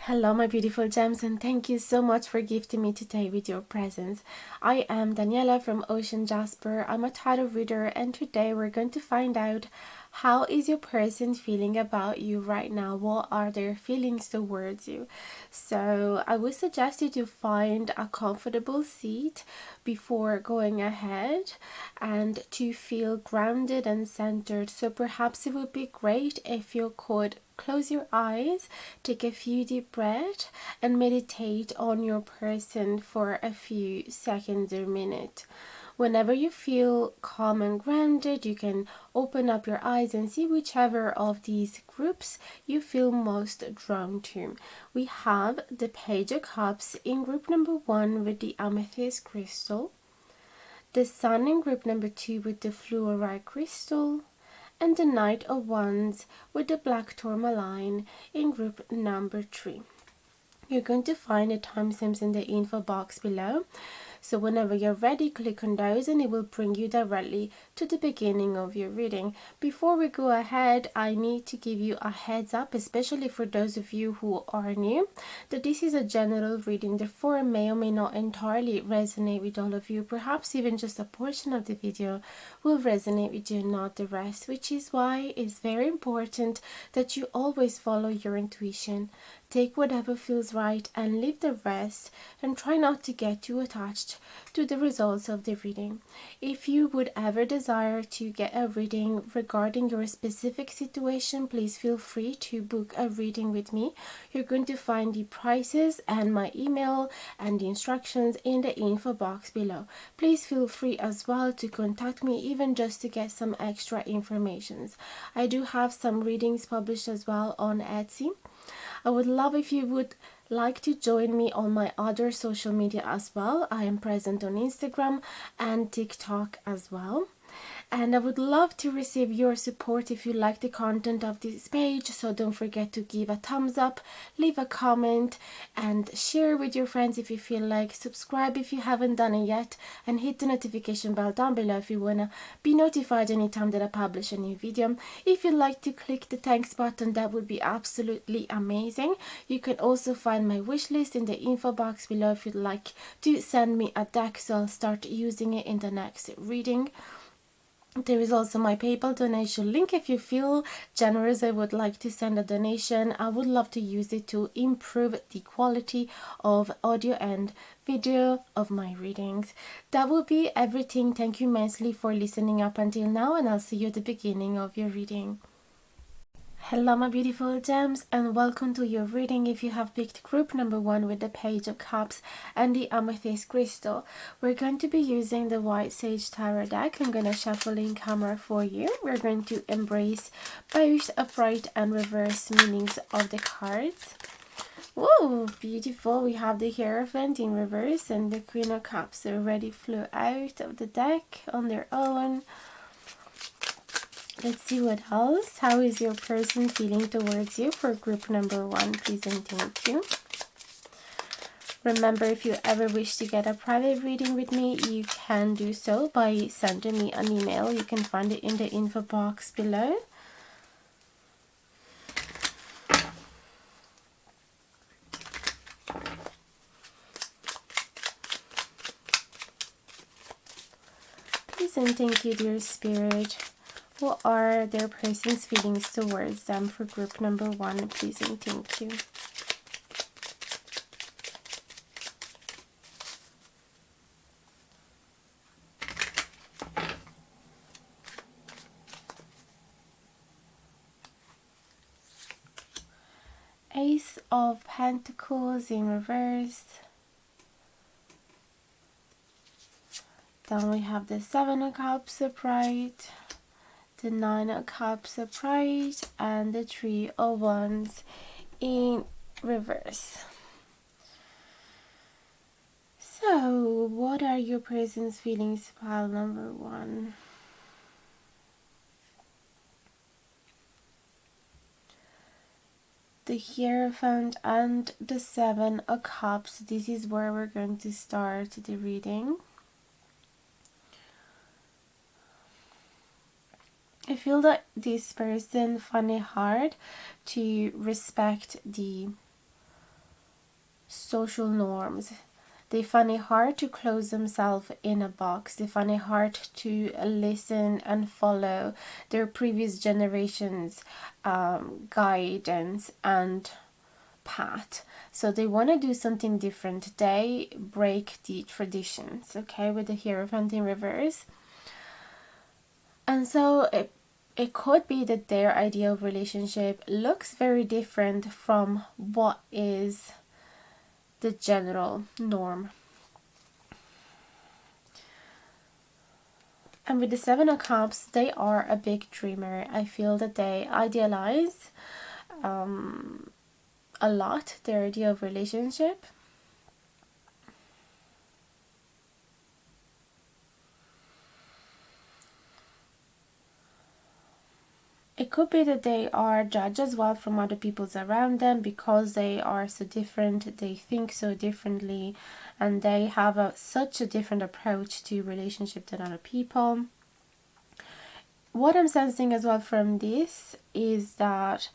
Hello my beautiful gems, and thank you so much for gifting me today with your presence. I am Daniela from Ocean Jasper. I'm a tarot reader, and today we're going to find out how is your person feeling about you right now. What are their feelings towards you? So I would suggest you to find a comfortable seat before going ahead and to feel grounded and centered. So perhaps it would be great if you could close your eyes, take a few deep breaths, and meditate on your person for a few seconds or minute. Whenever you feel calm and grounded, you can open up your eyes and see whichever of these groups you feel most drawn to. We have the Page of Cups in group number 1 with the amethyst crystal, the Sun in group number 2 with the fluorite crystal, and the Knight of Wands with the black tourmaline in group number 3. You're going to find the timestamps in the info box below. So whenever you're ready, click on those and it will bring you directly to the beginning of your reading. Before we go ahead, I need to give you a heads up, especially for those of you who are new, that this is a general reading, therefore it may or may not entirely resonate with all of you. Perhaps even just a portion of the video will resonate with you, not the rest, which is why it's very important that you always follow your intuition. Take whatever feels right and leave the rest, and try not to get too attached to the results of the reading. If you would ever desire to get a reading regarding your specific situation, please feel free to book a reading with me. You're going to find the prices and my email and the instructions in the info box below. Please feel free as well to contact me, even just to get some extra information. I do have some readings published as well on Etsy. I would love if you would like to join me on my other social media as well. I am present on Instagram and TikTok as well. And I would love to receive your support if you like the content of this page, so don't forget to give a thumbs up, leave a comment, and share with your friends if you feel like. Subscribe if you haven't done it yet, and hit the notification bell down below if you wanna be notified anytime that I publish a new video. If you'd like to click the thanks button, that would be absolutely amazing. You can also find my wish list in the info box below if you'd like to send me a deck, so I'll start using it in the next reading. There is also my PayPal donation link. If you feel generous, I would like to send a donation. I would love to use it to improve the quality of audio and video of my readings. That will be everything. Thank you immensely for listening up until now, and I'll see you at the beginning of your reading. Hello my beautiful gems, and welcome to your reading. If you have picked group number 1 with the Page of Cups and the amethyst crystal, we're going to be using the White Sage Tarot deck. I'm going to shuffle in camera for you. We're going to embrace both upright and reverse meanings of the cards. Whoa, beautiful. We have the Hierophant in reverse and the Queen of Cups already flew out of the deck on their own. Let's see what else. How is your person feeling towards you for group number 1, please and thank you. Remember, if you ever wish to get a private reading with me, you can do so by sending me an email. You can find it in the info box below. Please and thank you, dear Spirit. What are their person's feelings towards them for group number 1, please and thank you. Ace of Pentacles in reverse. Then we have the 7 of Cups upright, the 9 of Cups upright, and the 3 of Wands in reverse. So, what are your person's feelings, pile number 1? The Hierophant and the 7 of Cups. This is where we're going to start the reading. I feel that this person find it hard to respect the social norms. They find it hard to close themselves in a box. They find it hard to listen and follow their previous generations' guidance and path. So they want to do something different. They break the traditions, okay, with the Hierophant in reverse. And so it could be that their ideal relationship looks very different from what is the general norm. And with the Seven of Cups, they are a big dreamer. I feel that they idealize a lot their idea of relationship. It could be that they are judged as well from other people's around them because they are so different, they think so differently, and they have such a different approach to relationship than other people. What I'm sensing as well from this is that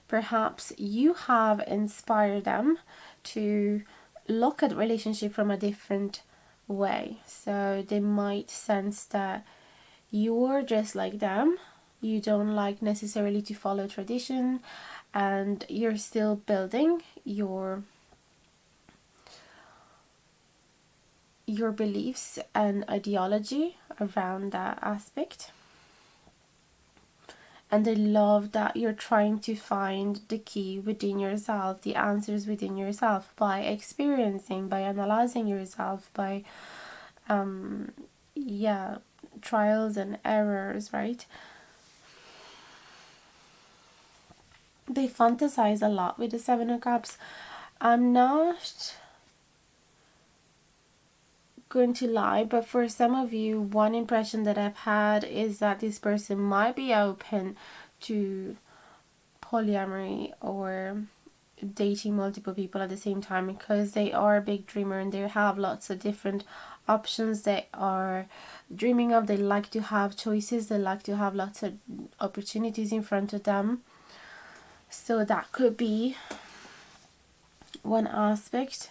perhaps you have inspired them to look at relationship from a different way. So they might sense that you're just like them. You don't like necessarily to follow tradition, and you're still building your beliefs and ideology around that aspect. And they love that you're trying to find the key within yourself, the answers within yourself, by experiencing, by analyzing yourself, by trials and errors, right? They fantasize a lot with the Seven of Cups. I'm not going to lie, but for some of you, one impression that I've had is that this person might be open to polyamory or dating multiple people at the same time, because they are a big dreamer and they have lots of different options they are dreaming of. They like to have choices, they like to have lots of opportunities in front of them. So that could be one aspect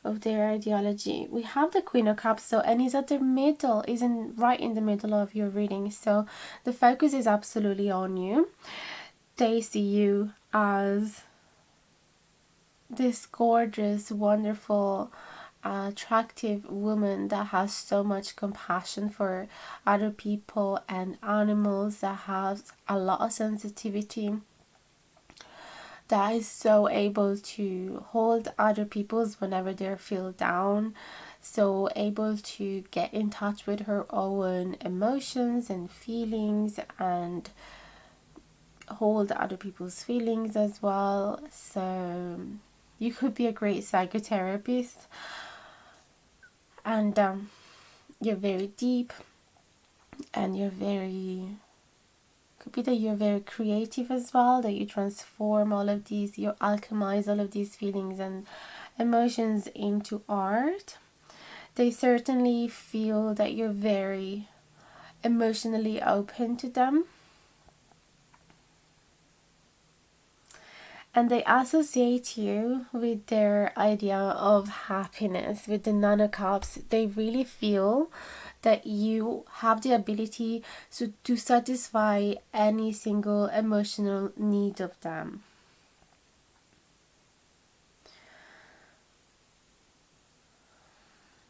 of their ideology. We have the Queen of Cups, so, and is at the middle, right in the middle of your reading. So the focus is absolutely on you. They see you as this gorgeous, wonderful, attractive woman that has so much compassion for other people and animals, that has a lot of sensitivity, that is so able to hold other people's whenever they feel down, so able to get in touch with her own emotions and feelings and hold other people's feelings as well. So you could be a great psychotherapist, and you're very deep, and could be that you're very creative as well, that you transform all of these, you alchemize all of these feelings and emotions into art. They certainly feel that you're very emotionally open to them. And they associate you with their idea of happiness. With the Nine of Cups, they really feel that you have the ability to satisfy any single emotional need of them.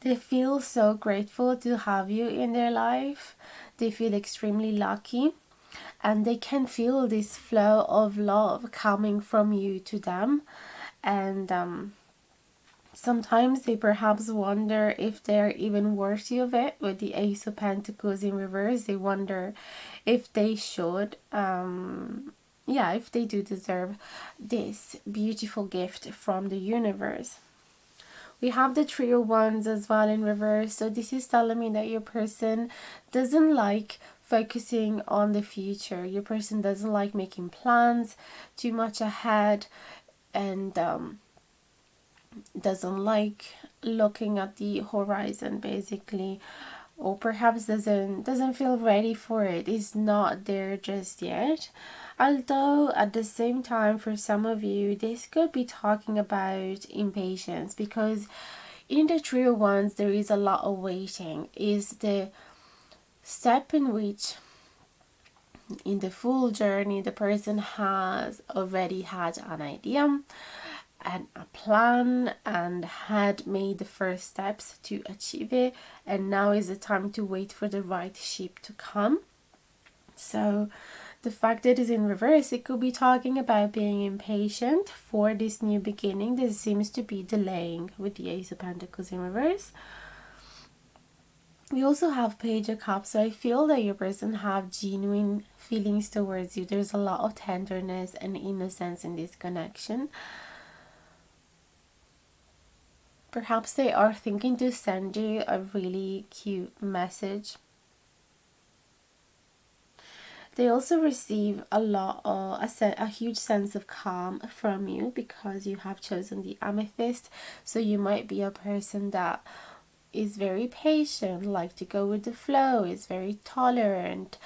They feel so grateful to have you in their life. They feel extremely lucky. And they can feel this flow of love coming from you to them. And sometimes they perhaps wonder if they're even worthy of it. With the Ace of Pentacles in reverse, they wonder if they should, if they do deserve this beautiful gift from the universe. We have the Three of Wands as well in reverse. So this is telling me that your person doesn't like focusing on the future. Your person doesn't like making plans too much ahead, and doesn't like looking at the horizon, basically, or perhaps doesn't feel ready for it. It's not there just yet. Although at the same time, for some of you, this could be talking about impatience, because in the trio ones, there is a lot of waiting. Is the step in which in the full journey the person has already had an idea and a plan and had made the first steps to achieve it, and now is the time to wait for the right ship to come. So the fact that it's in reverse, it could be talking about being impatient for this new beginning that seems to be delaying with the Ace of Pentacles in reverse. We also have Page of Cups, so I feel that your person have genuine feelings towards you. There's a lot of tenderness and innocence in this connection. Perhaps they are thinking to send you a really cute message. They also receive a huge sense of calm from you because you have chosen the Amethyst. So you might be a person that is very patient, like to go with the flow, is very tolerant,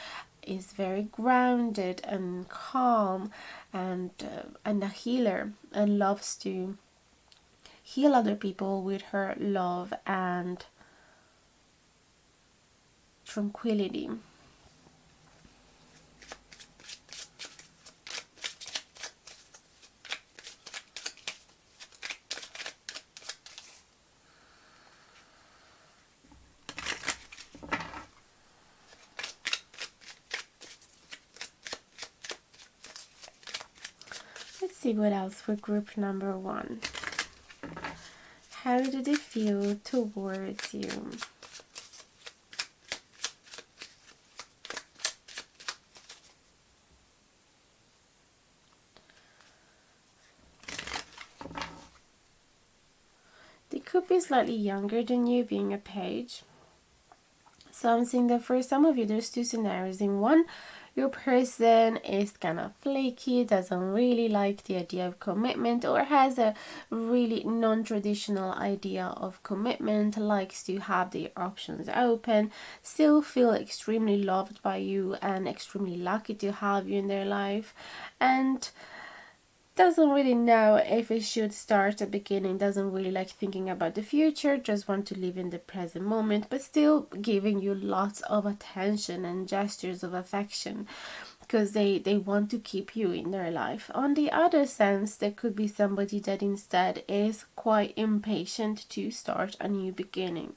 is very grounded and calm, and a healer, and loves to heal other people with her love and tranquility. Let's see what else for group number 1. How do they feel towards you? They could be slightly younger than you, being a page. So I'm seeing that for some of you, there's 2 scenarios. In one, your person is kind of flaky, doesn't really like the idea of commitment, or has a really non-traditional idea of commitment, likes to have their options open, still feel extremely loved by you and extremely lucky to have you in their life, and doesn't really know if it should start a beginning, doesn't really like thinking about the future, just want to live in the present moment, but still giving you lots of attention and gestures of affection because they want to keep you in their life. On the other sense, there could be somebody that instead is quite impatient to start a new beginning.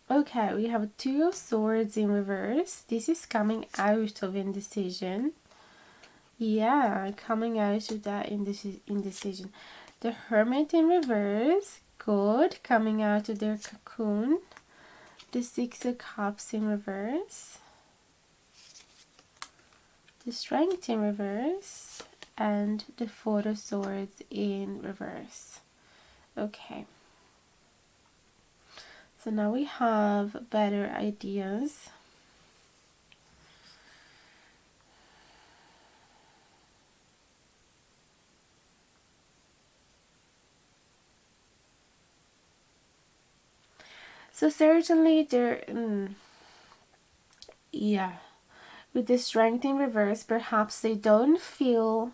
Okay, we have 2 of Swords in reverse. This is coming out of indecision. Yeah, coming out of that indecision. The Hermit in reverse. Good. Coming out of their cocoon. The 6 of Cups in reverse. The Strength in reverse. And the 4 of Swords in reverse. Okay. So now we have better ideas. So certainly there, yeah, with the Strength in reverse, perhaps they don't feel,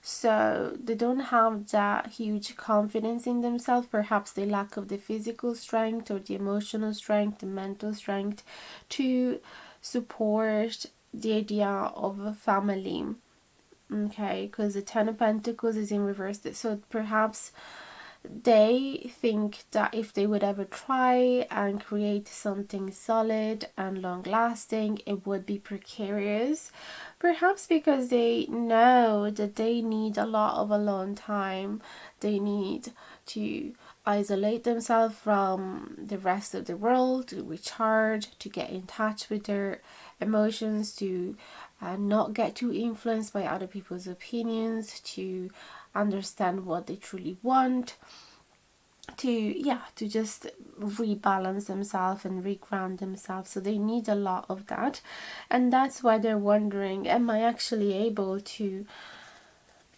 so they don't have that huge confidence in themselves. Perhaps they lack of the physical strength or the emotional strength, the mental strength to support the idea of a family. Okay, because the 10 of Pentacles is in reverse, so perhaps they think that if they would ever try and create something solid and long lasting, it would be precarious. Perhaps because they know that they need a lot of alone time. They need to isolate themselves from the rest of the world, to recharge, to get in touch with their emotions, to not get too influenced by other people's opinions, to understand what they truly want, to just rebalance themselves and reground themselves. So they need a lot of that, and that's why they're wondering, am I actually able to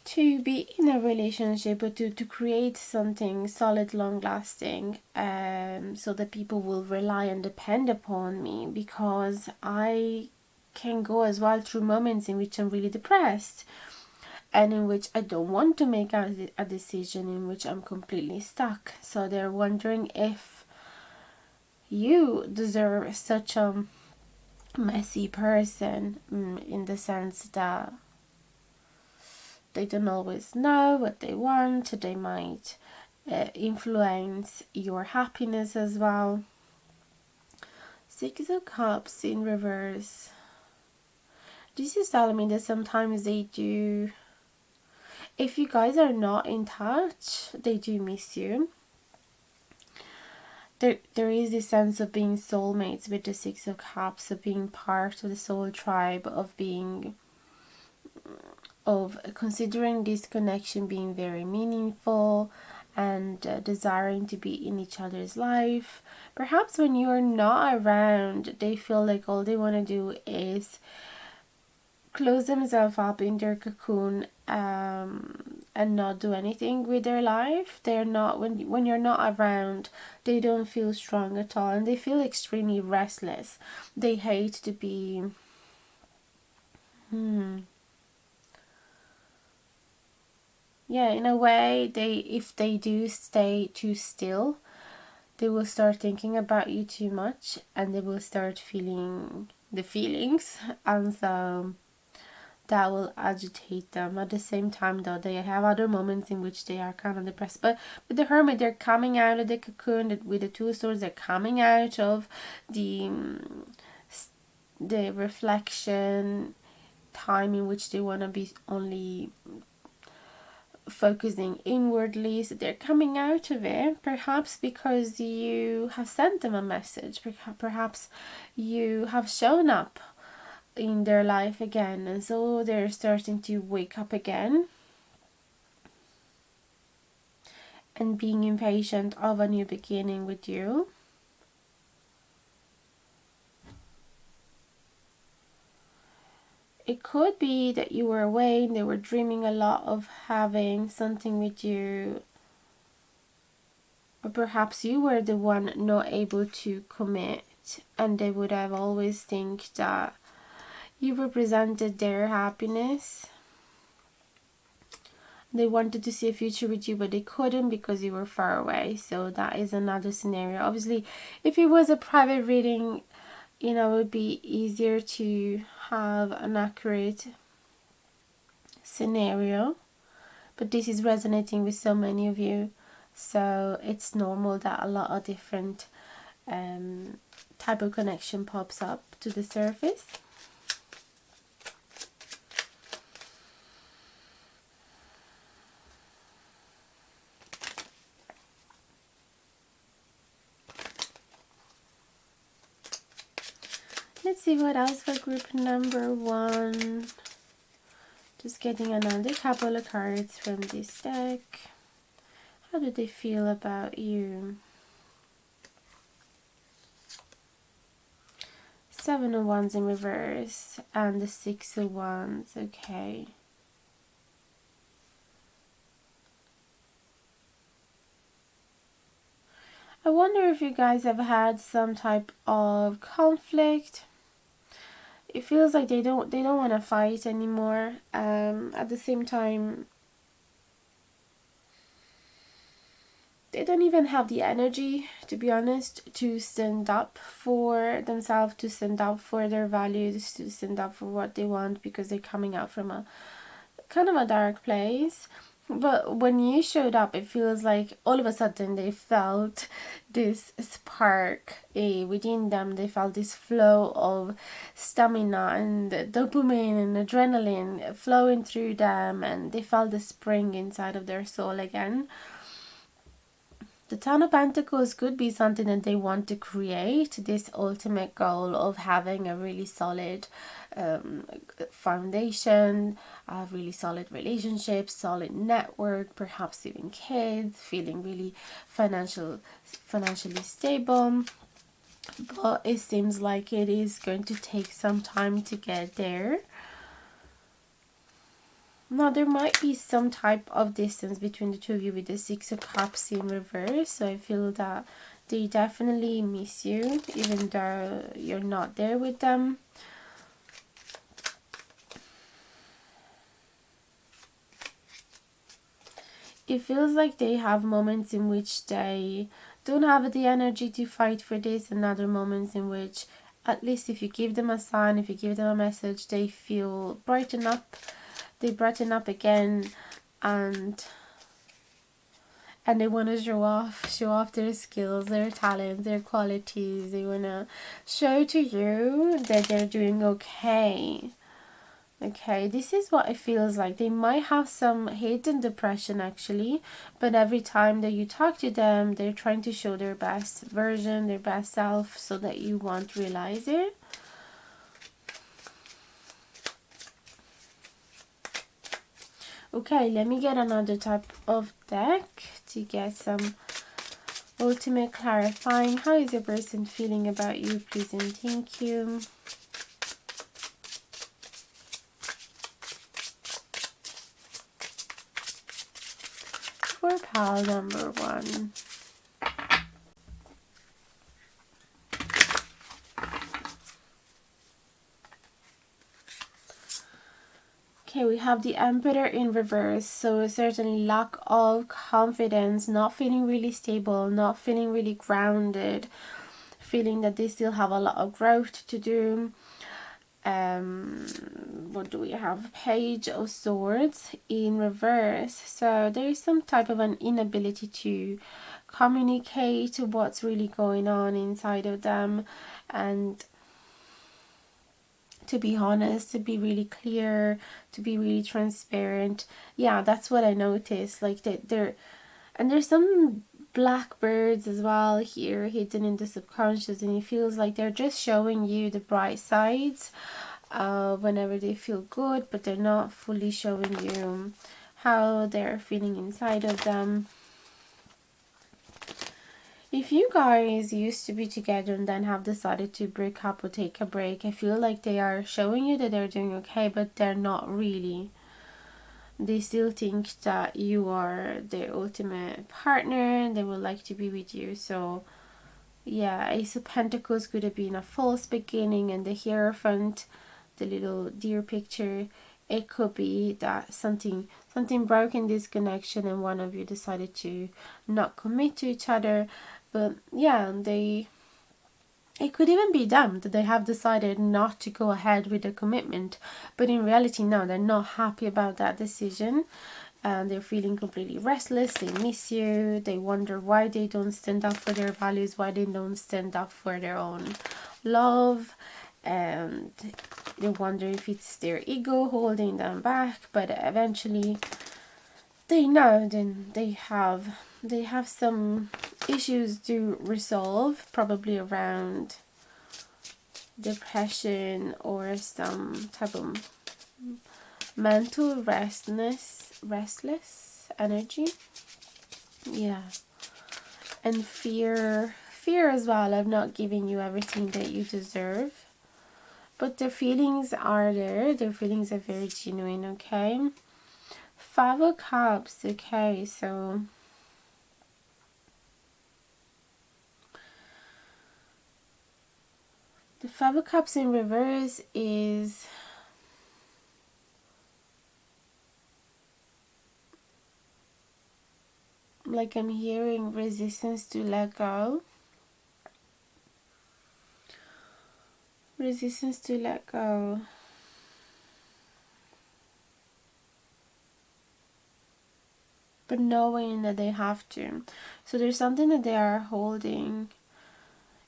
to be in a relationship, but to create something solid, long lasting, so that people will rely and depend upon me, because I can go as well through moments in which I'm really depressed and in which I don't want to make a decision, in which I'm completely stuck. So they're wondering if you deserve such a messy person, in the sense that they don't always know what they want. They might influence your happiness as well. Six of Cups in reverse. This is telling me that sometimes they do, if you guys are not in touch, they do miss you. There is this sense of being soulmates with the Six of Cups, of being part of the soul tribe, of considering this connection being very meaningful, and desiring to be in each other's life. Perhaps when you're not around, they feel like all they want to do is close themselves up in their cocoon, and not do anything with their life. They're not, when you're not around, they don't feel strong at all, and they feel extremely restless. They hate to be yeah, in a way, if they do stay too still, they will start thinking about you too much, and they will start feeling the feelings, and so that will agitate them. At the same time, though, they have other moments in which they are kind of depressed. But with the Hermit, they're coming out of the cocoon. With the Two of Swords, they're coming out of the reflection time in which they want to be only focusing inwardly. So they're coming out of it, perhaps because you have sent them a message, perhaps you have shown up in their life again, and so they're starting to wake up again and being impatient of a new beginning with you. It could be that you were away and they were dreaming a lot of having something with you, or perhaps you were the one not able to commit, and they would have always think that you represented their happiness. They wanted to see a future with you, but they couldn't because you were far away. So that is another scenario. Obviously, if it was a private reading, it would be easier to have an accurate scenario. But this is resonating with so many of you. So it's normal that a lot of different type of connection pops up to the surface. Let's see what else for group number 1. Just getting another couple of cards from this deck. How do they feel about you? 7 of Wands in reverse and the 6 of Wands. Okay. I wonder if you guys have had some type of conflict. It feels like they don't want to fight anymore. At the same time, they don't even have the energy, to be honest, to stand up for themselves, to stand up for their values, to stand up for what they want, because they're coming out from a kind of a dark place. But when you showed up, it feels like all of a sudden they felt this spark within them. They felt this flow of stamina and dopamine and adrenaline flowing through them, and they felt the spring inside of their soul again. The Ten of Pentacles could be something that they want to create, this ultimate goal of having a really solid foundation, a really solid relationship, solid network, perhaps even kids, feeling really financially stable. But it seems like it is going to take some time to get there. Now there might be some type of distance between the two of you with the Six of Cups in reverse. So I feel that they definitely miss you even though you're not there with them. It feels like they have moments in which they don't have the energy to fight for this, and other moments in which, at least if you give them a sign, if you give them a message, they feel brighten up. They brighten up again, and they want to show off their skills, their talents, their qualities. They want to show to you that they're doing okay. Okay, this is what it feels like. They might have some hidden depression actually, but every time that you talk to them, they're trying to show their best version, their best self, so that you won't realize it. Okay, let me get another type of deck to get some ultimate clarifying. How is your person feeling about you, please and thank you. For pile number 1. Okay, we have the Emperor in reverse, so certainly lack of confidence, not feeling really stable, not feeling really grounded, feeling that they still have a lot of growth to do. What do we have? Page of Swords in reverse, so there is some type of an inability to communicate what's really going on inside of them, and to be honest, to be really clear, to be really transparent. Yeah, that's what I noticed. Like there's some blackbirds as well here hidden in the subconscious, and it feels like they're just showing you the bright sides whenever they feel good, but they're not fully showing you how they're feeling inside of them. If you guys used to be together and then have decided to break up or take a break, I feel like they are showing you that they're doing okay, but they're not really. They still think that you are their ultimate partner and they would like to be with you. So yeah, Ace of Pentacles could have been a false beginning, and the Hierophant, the little deer picture, it could be that something broke in this connection and one of you decided to not commit to each other. But yeah, it could even be them, that they have decided not to go ahead with the commitment, but in reality no, they're not happy about that decision, and they're feeling completely restless. They miss you, they wonder why they don't stand up for their values, why they don't stand up for their own love, and they wonder if it's their ego holding them back. But eventually they know then they have some issues to resolve, probably around depression or some type of mental restless energy. Yeah, and fear as well of not giving you everything that you deserve. But their feelings are there, their feelings are very genuine. Okay, 5 of Cups. Okay, so the 5 of Cups in reverse is like I'm hearing resistance to let go. Resistance to let go. But knowing that they have to. So there's something that they are holding.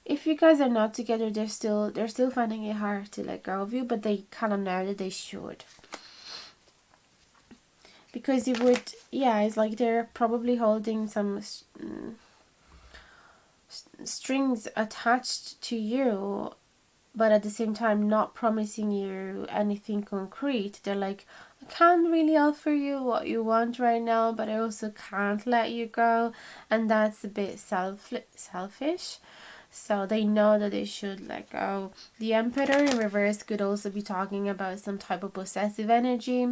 If you guys are not together, they're still finding it hard to let go of you, but they kind of know that they should. Because it would, yeah, it's like they're probably holding some strings attached to you, but at the same time not promising you anything concrete. They're like, I can't really offer you what you want right now, but I also can't let you go, and that's a bit selfish. So they know that they should let go. The Emperor in reverse could also be talking about some type of possessive energy,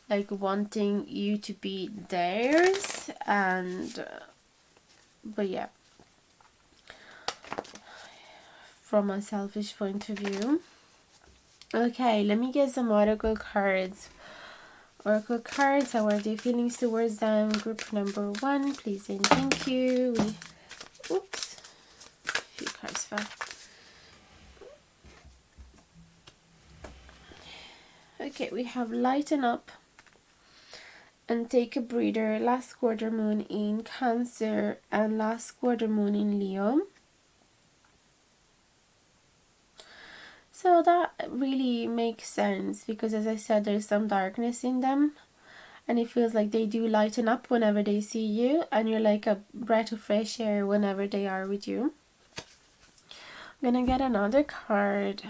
like wanting you to be theirs. And but yeah, from a selfish point of view. Okay, let me get some oracle cards. Oracle cards, how are their feelings towards them? Group number 1, please and thank you. Oops, a few cards fell. Okay, we have lighten up and take a breather. Last quarter moon in Cancer and last quarter moon in Leo. So that really makes sense because, as I said, there's some darkness in them, and it feels like they do lighten up whenever they see you, and you're like a breath of fresh air whenever they are with you. I'm gonna get another card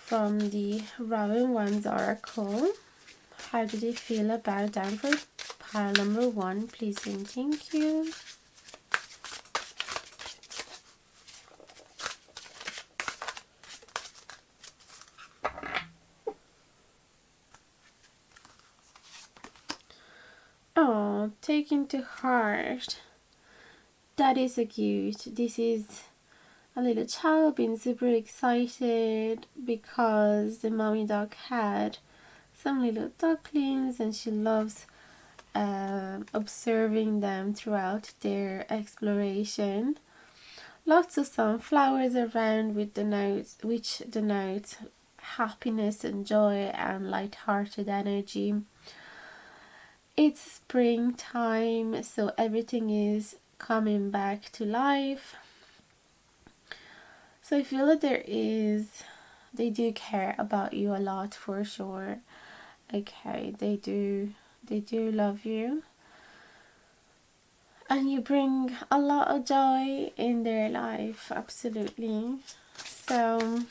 from the Robin Wands Oracle. How do they feel about that for pile number 1, please and thank you. Oh, taking to heart. That is so cute. This is a little child being super excited because the mommy dog had some little ducklings and she loves observing them throughout their exploration. Lots of sunflowers around with the notes, which denotes happiness and joy and light-hearted energy. It's springtime, so everything is coming back to life. So I feel that they do care about you a lot for sure. Okay, they do love you. And you bring a lot of joy in their life, absolutely. So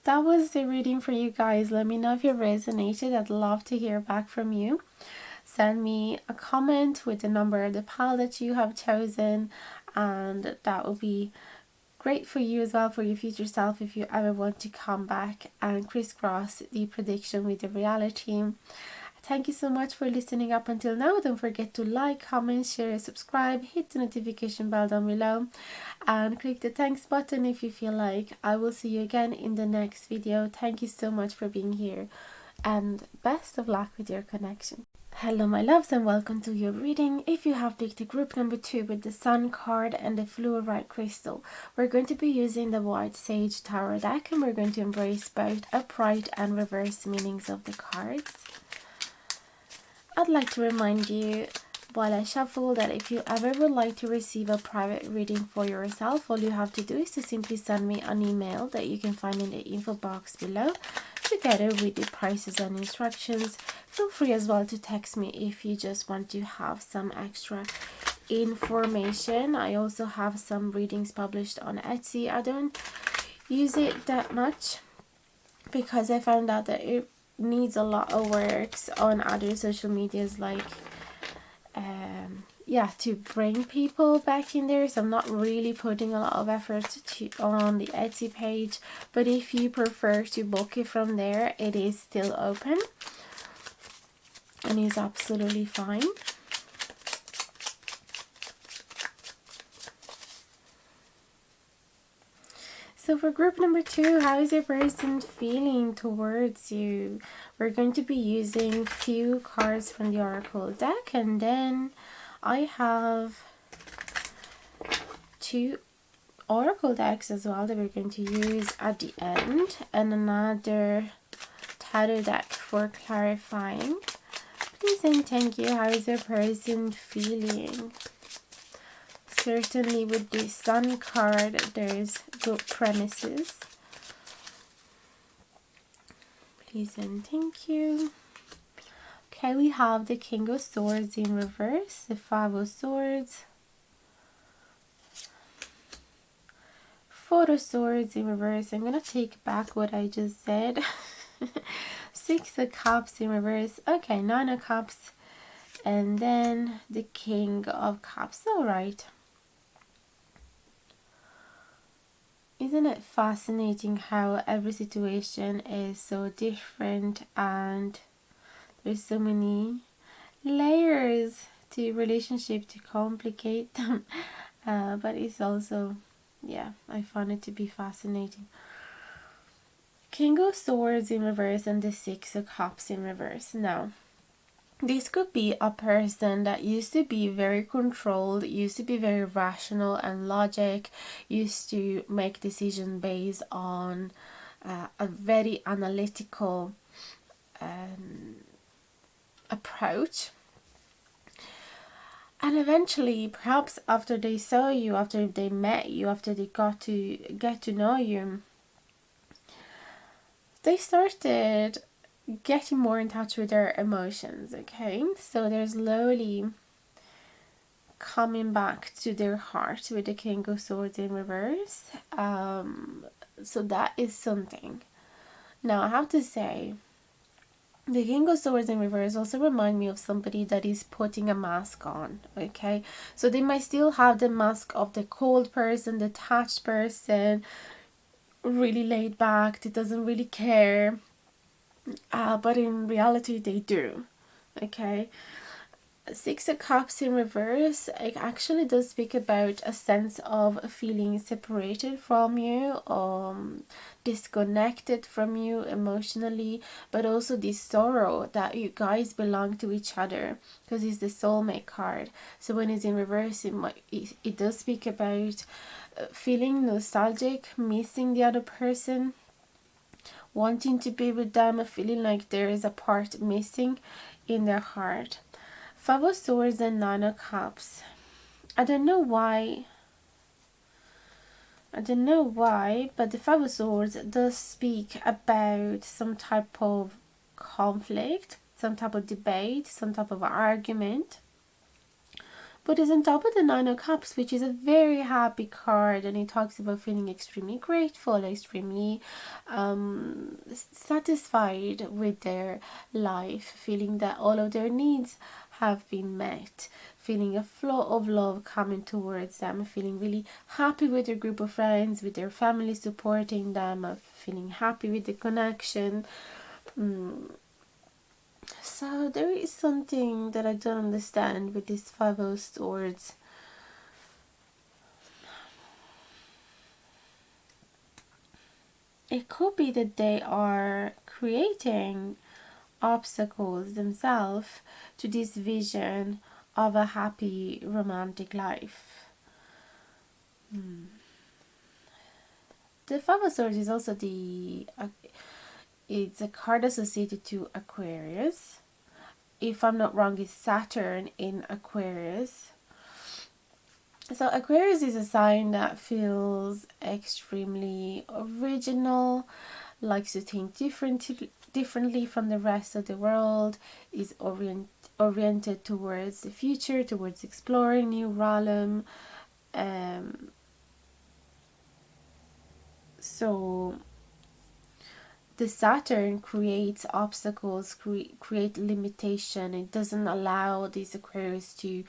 that was the reading for you guys. Let me know if it resonated. I'd love to hear back from you. Send me a comment with the number of the pile that you have chosen, and that will be great for you as well, for your future self, if you ever want to come back and crisscross the prediction with the reality. Thank you so much for listening up until now. Don't forget to like, comment, share, subscribe, hit the notification bell down below, and click the thanks button if you feel like. I will see you again in the next video. Thank you so much for being here, and best of luck with your connection. Hello my loves, and welcome to your reading. If you have picked the group number 2 with the Sun card and the fluorite crystal, we're going to be using the White Sage Tarot deck, and we're going to embrace both upright and reverse meanings of the cards. I'd like to remind you while I shuffle that if you ever would like to receive a private reading for yourself, all you have to do is to simply send me an email that you can find in the info box below, together with the prices and instructions. Feel free as well to text me if you just want to have some extra information. I also have some readings published on Etsy. I don't use it that much because I found out that it needs a lot of works on other social medias, like yeah, to bring people back in there. So I'm not really putting a lot of effort on the Etsy page, but if you prefer to book it from there, it is still open and is absolutely fine. So for group number 2, how is your person feeling towards you? We're going to be using few cards from the Oracle deck, and then I have 2 Oracle decks as well that we're going to use at the end, and another tarot deck for clarifying. Please and thank you. How is your person feeling? Certainly with the Sun card, there's good premises. Please and thank you. Okay, we have the King of Swords in reverse, the 5 of Swords, 4 of Swords in reverse. I'm gonna take back what I just said. 6 of Cups in reverse. Okay, 9 of Cups, and then the King of Cups. All right. Isn't it fascinating how every situation is so different and there's so many layers to relationship to complicate them? But it's also, yeah, I found it to be fascinating. King of Swords in reverse and the Six of Cups in reverse. Now, this could be a person that used to be very controlled, used to be very rational and logic, used to make decisions based on a very analytical approach. And eventually, perhaps after they saw you, after they met you, after they got to get to know you, they started getting more in touch with their emotions, okay? So they're slowly coming back to their heart with the King of Swords in reverse. So that is something. Now I have to say, the King of Swords in reverse also remind me of somebody that is putting a mask on, okay? So they might still have the mask of the cold person, the detached person, really laid back, that doesn't really care. But in reality they do, okay? Six of Cups in reverse, it actually does speak about a sense of feeling separated from you, disconnected from you emotionally, but also this sorrow that you guys belong to each other, because it's the soulmate card. So when it's in reverse, it does speak about feeling nostalgic, missing the other person, wanting to be with them, feeling like there is a part missing in their heart. Five of Swords and Nine of Cups. I don't know why, but the Five of Swords does speak about some type of conflict, some type of debate, some type of argument. But it's on top of the Nine of Cups, which is a very happy card, and it talks about feeling extremely grateful, extremely satisfied with their life, feeling that all of their needs have been met, feeling a flow of love coming towards them, feeling really happy with their group of friends, with their family supporting them, feeling happy with the connection. So there is something that I don't understand with this Five of Swords. It could be that they are creating obstacles themselves to this vision of a happy romantic life. The Five of Swords is also it's a card associated to Aquarius. If I'm not wrong, it's Saturn in Aquarius. So Aquarius is a sign that feels extremely original, likes to think differently from the rest of the world, is oriented towards the future, towards exploring new realm. So the Saturn creates obstacles, create limitation. It doesn't allow these Aquarius to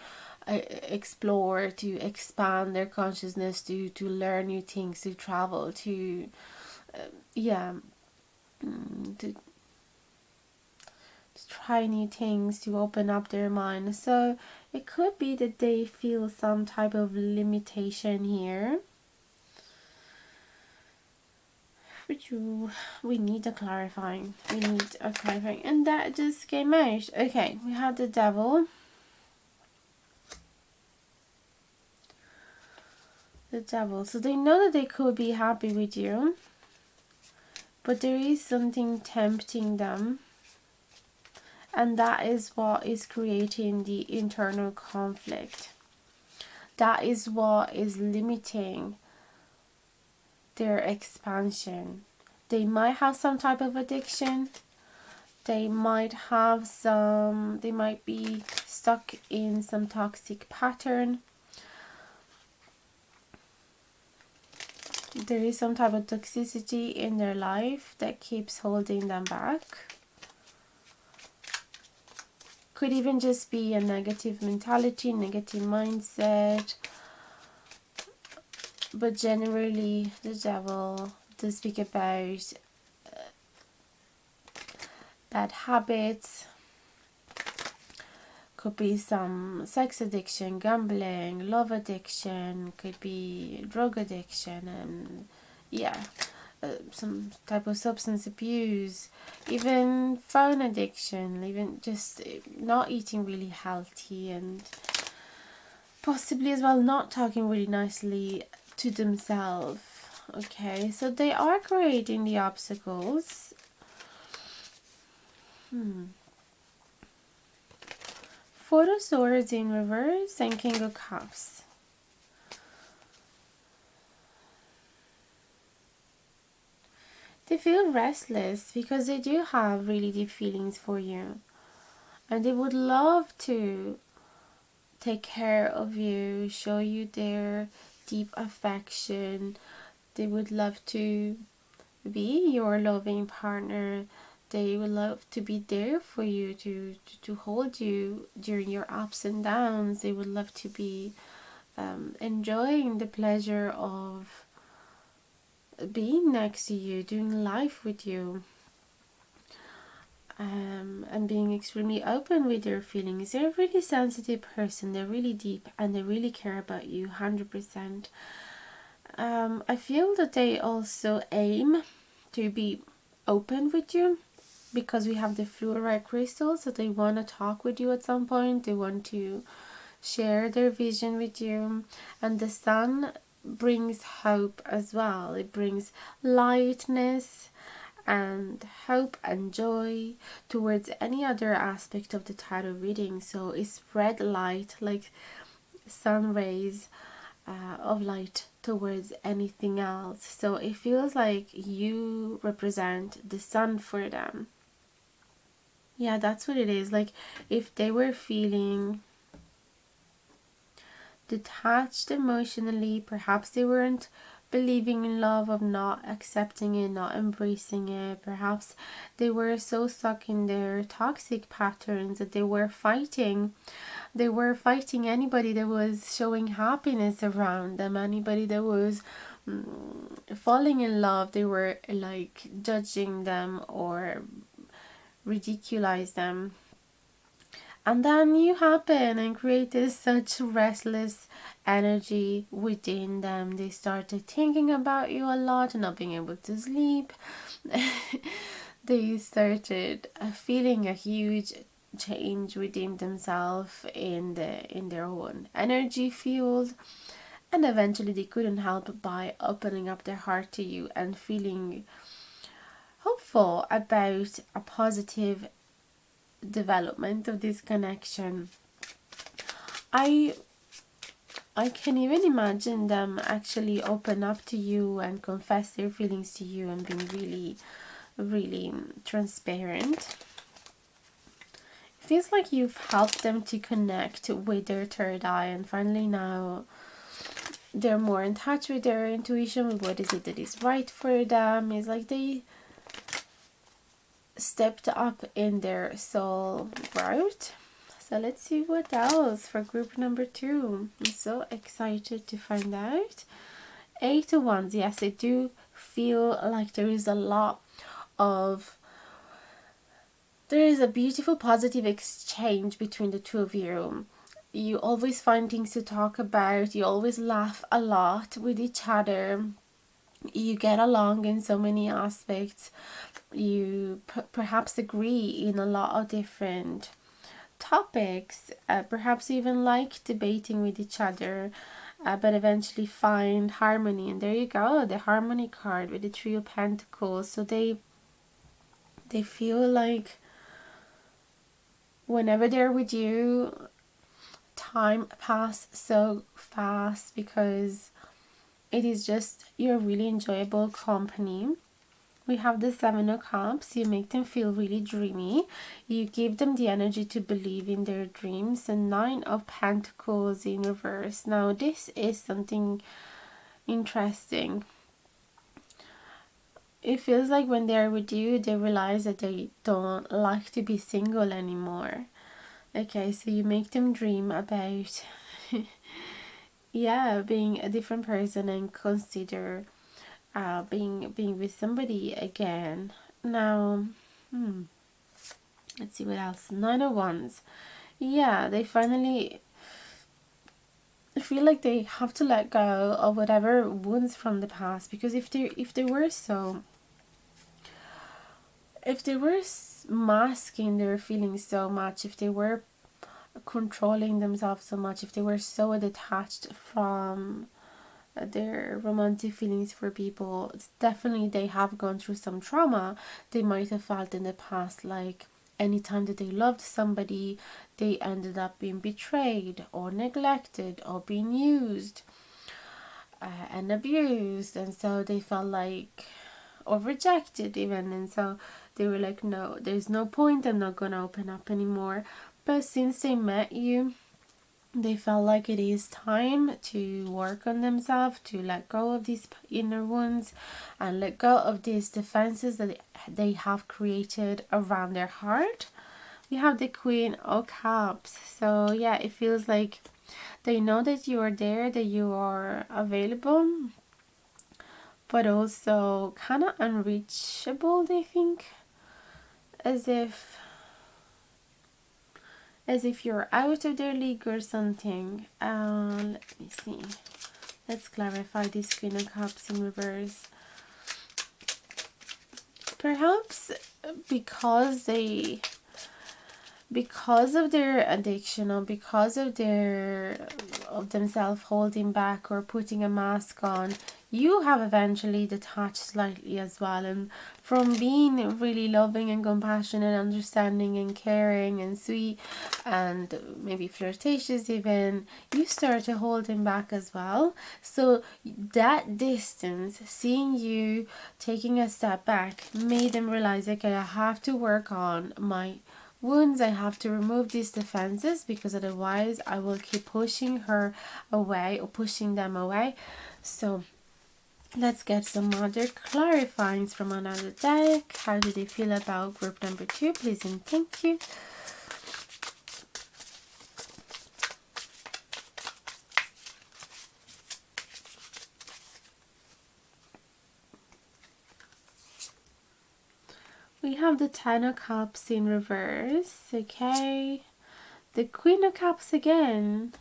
explore, to expand their consciousness, to learn new things, to travel, to to try new things, to open up their mind. So it could be that they feel some type of limitation here, which we need a clarifying. And that just came out. Okay, we have the Devil. The Devil. So they know that they could be happy with you, but there is something tempting them, and that is what is creating the internal conflict. That is what is limiting their expansion. They might have some type of addiction. They might be stuck in some toxic pattern. There is some type of toxicity in their life that keeps holding them back. Could even just be a negative mentality, negative mindset. but generally the devil does speak about bad habits. Could be some sex addiction, gambling, love addiction, could be drug addiction, and yeah, some type of substance abuse, even phone addiction, even just not eating really healthy, and possibly as well not talking really nicely to themselves. Okay, so they are creating the obstacles. Four of Swords in reverse and King of Cups. They feel restless because they do have really deep feelings for you. And they would love to take care of you, show you their deep affection. They would love to be your loving partner. They would love to be there for you, to hold you during your ups and downs. They would love to be enjoying the pleasure of being next to you, doing life with you, and being extremely open with their feelings. They're a really sensitive person. They're really deep and they really care about you 100%. I feel that they also aim to be open with you because we have the fluorite crystal, so they want to talk with you at some point. They want to share their vision with you. And the sun brings hope as well. It brings lightness and hope and joy towards any other aspect of the tarot reading. So it spread light like sun rays of light towards anything else. So it feels like you represent the sun for them. Yeah, that's what it is. Like if they were feeling detached emotionally, perhaps they weren't believing in love, of not accepting it, not embracing it. Perhaps they were so stuck in their toxic patterns that they were fighting anybody that was showing happiness around them, anybody that was falling in love. They were like judging them or ridiculize them. And then you happen and created such restless energy within them. They started thinking about you a lot, not being able to sleep. They started feeling a huge change within themselves in their own energy field, and eventually they couldn't help by opening up their heart to you and feeling hopeful about a positive development of this connection. I can even imagine them actually open up to you and confess their feelings to you and being really, really transparent. It feels like you've helped them to connect with their third eye, and finally now they're more in touch with their intuition, with what is it that is right for them. It's like they stepped up in their soul growth. So let's see what else for group number 2. I'm so excited to find out. 8 of Wands. Yes, I do feel like there is a beautiful positive exchange between the two of you. You always find things to talk about. You always laugh a lot with each other. You get along in so many aspects. You perhaps agree in a lot of different topics, perhaps even like debating with each other, but eventually find harmony. And there you go, the harmony card with the Three of Pentacles. So they feel like whenever they're with you, time passes so fast because it is just your really enjoyable company. We have the Seven of Cups. You make them feel really dreamy. You give them the energy to believe in their dreams. And Nine of Pentacles in reverse. Now, this is something interesting. It feels like when they're with you, they realize that they don't like to be single anymore. Okay, so you make them dream about yeah, being a different person and consider being with somebody again. Now, let's see what else. Nine of Wands. Yeah, they finally feel like they have to let go of whatever wounds from the past, because if they were masking their feelings so much, if they were controlling themselves so much, if they were so detached from their romantic feelings for people, it's definitely they have gone through some trauma. They might have felt in the past like anytime that they loved somebody, they ended up being betrayed or neglected or being used and abused, and so they felt like, or rejected even, and so they were like, no, there's no point, I'm not gonna open up anymore. But since they met you, they felt like it is time to work on themselves, to let go of these inner wounds and let go of these defenses that they have created around their heart. We have the Queen of Cups. So yeah, it feels like they know that you are there, that you are available, but also kind of unreachable, they think, as if you're out of their league or something. Let me see. Let's clarify this Queen of Cups in reverse. Perhaps because of their addiction, or because of themselves holding back or putting a mask on, you have eventually detached slightly as well, and from being really loving and compassionate and understanding and caring and sweet and maybe flirtatious even, you started holding back as well. So that distance, seeing you taking a step back, made them realize, okay, I have to work on my wounds, I have to remove these defenses, because otherwise I will keep pushing her away or pushing them away. So let's get some other clarifyings from another deck. How do they feel about group number 2, please and thank you. We have the Ten of Cups in reverse, okay, the Queen of Cups again,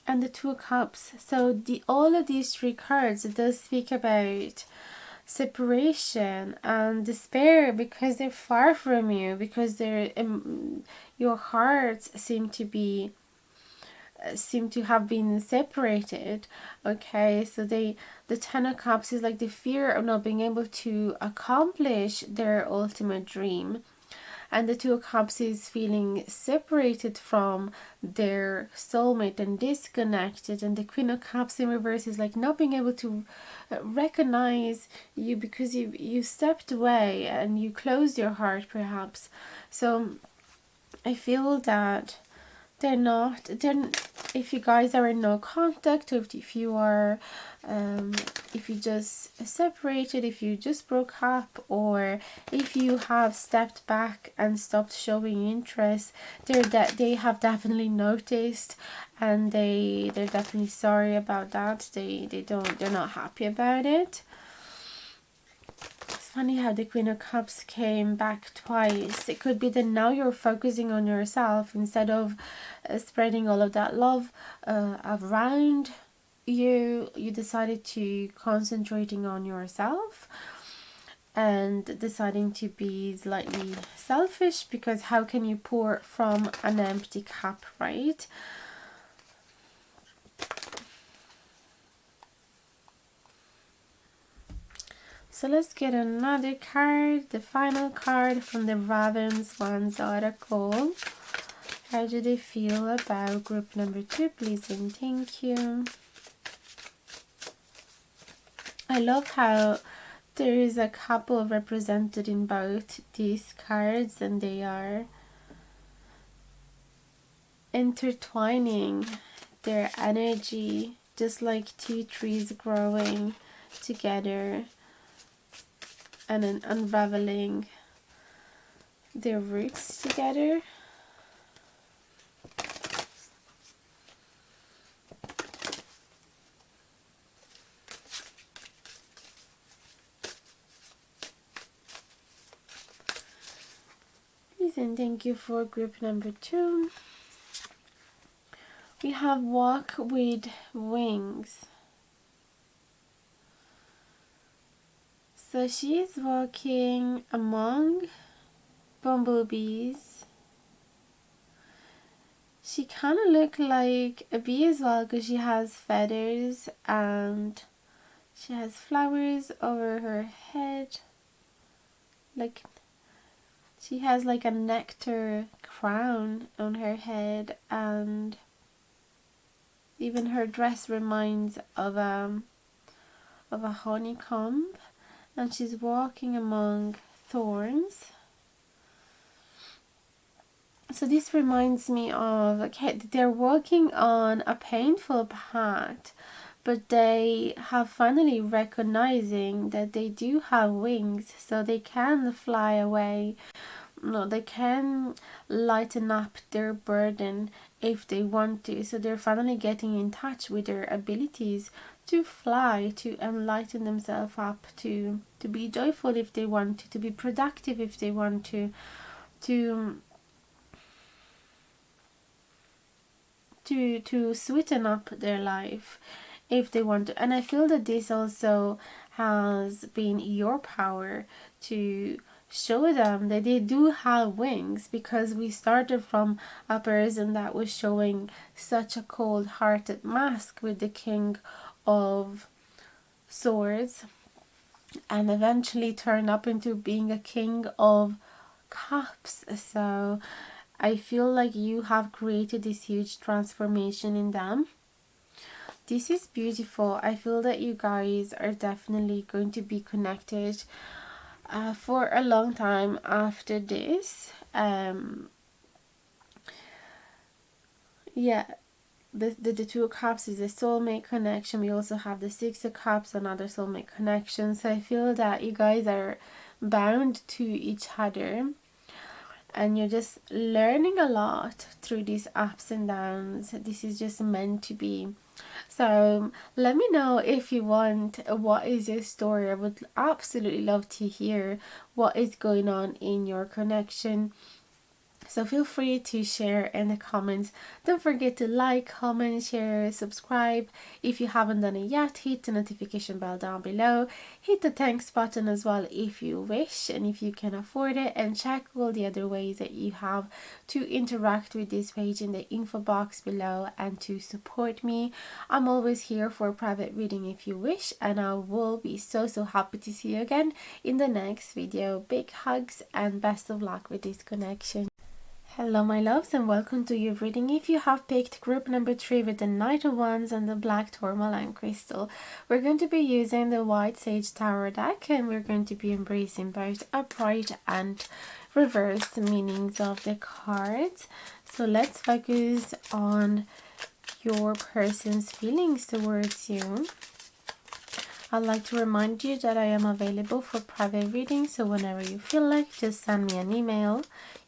and the Two of Cups. So all of these three cards does speak about separation and despair, because they're far from you, because they're your hearts seem to have been separated. Okay, so the Ten of Cups is like the fear of not being able to accomplish their ultimate dream, and the Two of Cups is feeling separated from their soulmate and disconnected, and the Queen of Cups in reverse is like not being able to recognize you, because you stepped away and you closed your heart perhaps. So I feel that if you guys are in no contact, or if you are if you just separated, if you just broke up, or if you have stepped back and stopped showing interest, they have definitely noticed, and they're definitely sorry about that. They're not happy about it. It's funny how the Queen of Cups came back twice. It could be that now you're focusing on yourself instead of spreading all of that love around you. You decided to concentrating on yourself and deciding to be slightly selfish, because how can you pour from an empty cup, right? So let's get another card, the final card from the Ravenswan's Oracle. How do they feel about group number 2, please and thank you. I love how there is a couple represented in both these cards, and they are intertwining their energy, just like two trees growing together and then unraveling their roots together. Amazing. Thank you for group number 2. We have walk with wings. So she is walking among bumblebees. She kind of looks like a bee as well because she has feathers and she has flowers over her head. Like she has like a nectar crown on her head, and even her dress reminds of a honeycomb, and she's walking among thorns. So this reminds me of, okay, they're walking on a painful path, but they have finally recognizing that they do have wings, so they can fly away. No, they can lighten up their burden if they want to. So they're finally getting in touch with their abilities to fly, to enlighten themselves up, to be joyful if they want to be productive if they want to sweeten up their life if they want to. And I feel that this also has been your power to show them that they do have wings, because we started from a person that was showing such a cold-hearted mask with the King of Swords, and eventually turned up into being a King of Cups. So I feel like you have created this huge transformation in them. This is beautiful. I feel that you guys are definitely going to be connected for a long time after this. Yeah, the Two of Cups is a soulmate connection. We also have the Six of Cups, another soulmate connection. So I feel that you guys are bound to each other, and you're just learning a lot through these ups and downs. This is just meant to be. So let me know if you want, what is your story. I would absolutely love to hear what is going on in your connection. So feel free to share in the comments. Don't forget to like, comment, share, subscribe. If you haven't done it yet, hit the notification bell down below. Hit the thanks button as well if you wish and if you can afford it. And check all the other ways that you have to interact with this page in the info box below and to support me. I'm always here for a private reading if you wish, and I will be so happy to see you again in the next video. Big hugs and best of luck with this connection. Hello my loves, and welcome to your reading. If you have picked group number 3 with the Knight of Wands and the Black Tourmaline Crystal, we're going to be using the White Sage Tarot deck, and we're going to be embracing both upright and reversed meanings of the cards. So let's focus on your person's feelings towards you. I'd like to remind you that I am available for private readings, so whenever you feel like, just send me an email.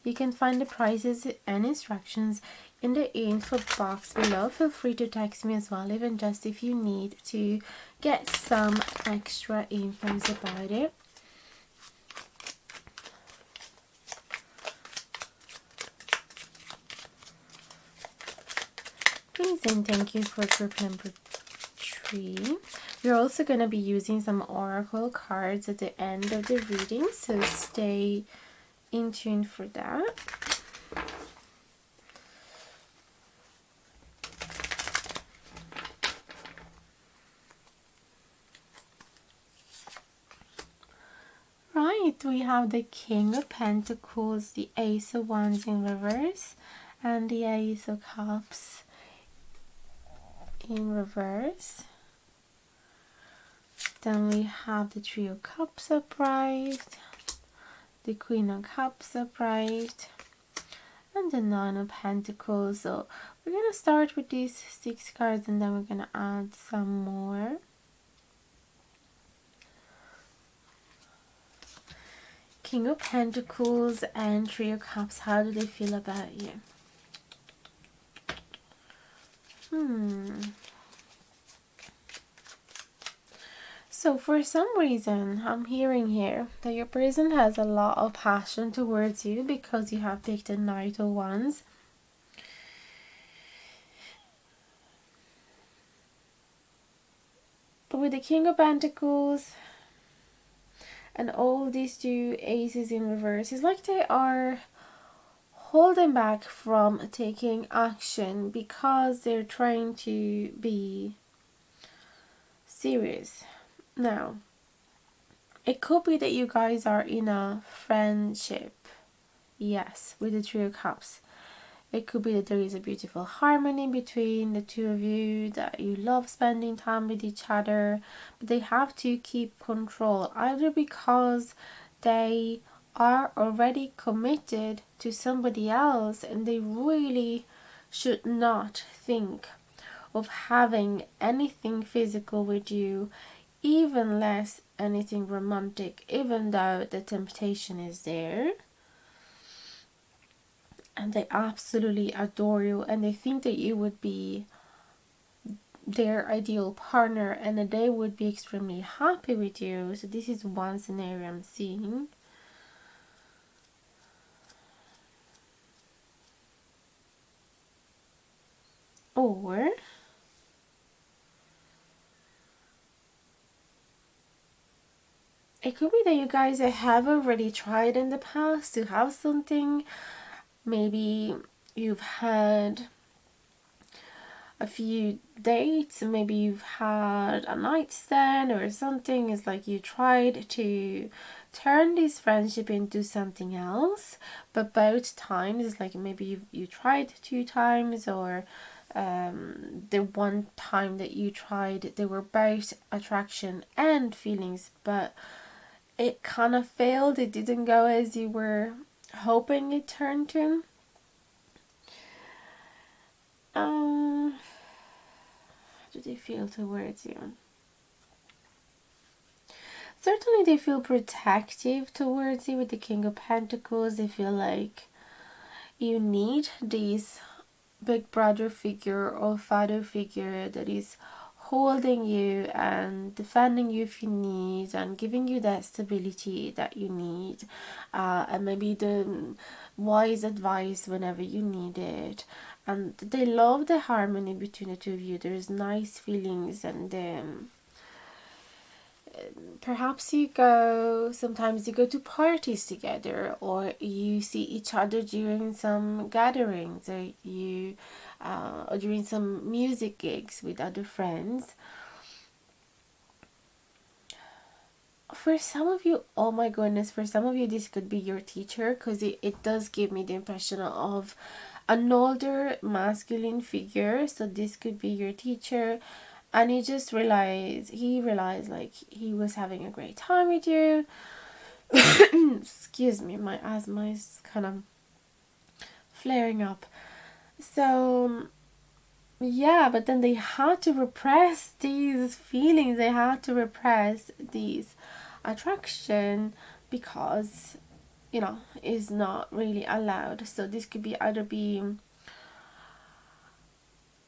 You can find the prices and instructions in the info box below. Feel free to text me as well, even just if you need to get some extra info about it. Please and thank you for group number 3. We're also going to be using some oracle cards at the end of the reading, so stay in tune for that. Right, we have the King of Pentacles, the Ace of Wands in reverse, and the Ace of Cups in reverse. Then we have the Three of Cups upright, the Queen of Cups upright, and the Nine of Pentacles. So we're going to start with these 6 cards, and then we're going to add some more. King of Pentacles and Three of Cups, how do they feel about you? So for some reason, I'm hearing here that your person has a lot of passion towards you because you have picked a Knight of Wands. But with the King of Pentacles and all these two aces in reverse, it's like they are holding back from taking action because they're trying to be serious. Now, it could be that you guys are in a friendship. Yes, with the Three of Cups. It could be that there is a beautiful harmony between the two of you, that you love spending time with each other, but they have to keep control, either because they are already committed to somebody else and they really should not think of having anything physical with you, even less anything romantic, even though the temptation is there. And they absolutely adore you and they think that you would be their ideal partner and that they would be extremely happy with you. So this is one scenario I'm seeing. Or it could be that you guys have already tried in the past to have something. Maybe you've had a few dates, maybe you've had a nightstand or something. It's like you tried to turn this friendship into something else, but both times it's like maybe you tried 2 times, or the one time that you tried, they were both attraction and feelings, but it kind of failed. It didn't go as you were hoping it turned to. How do they feel towards you? Certainly they feel protective towards you with the King of Pentacles. They feel like you need this big brother figure or father figure that is holding you and defending you if you need, and giving you that stability that you need, and maybe the wise advice whenever you need it. And they love the harmony between the two of you. There's nice feelings, and perhaps sometimes you go to parties together, or you see each other during some gatherings, or or during some music gigs with other friends. For some of you, oh my goodness, for some of you this could be your teacher, because it does give me the impression of an older masculine figure. So this could be your teacher, and he realized like he was having a great time with you. Excuse me, my asthma is kind of flaring up. So yeah, but then they had to repress these feelings, they had to repress these attraction, because is not really allowed. So this could be either being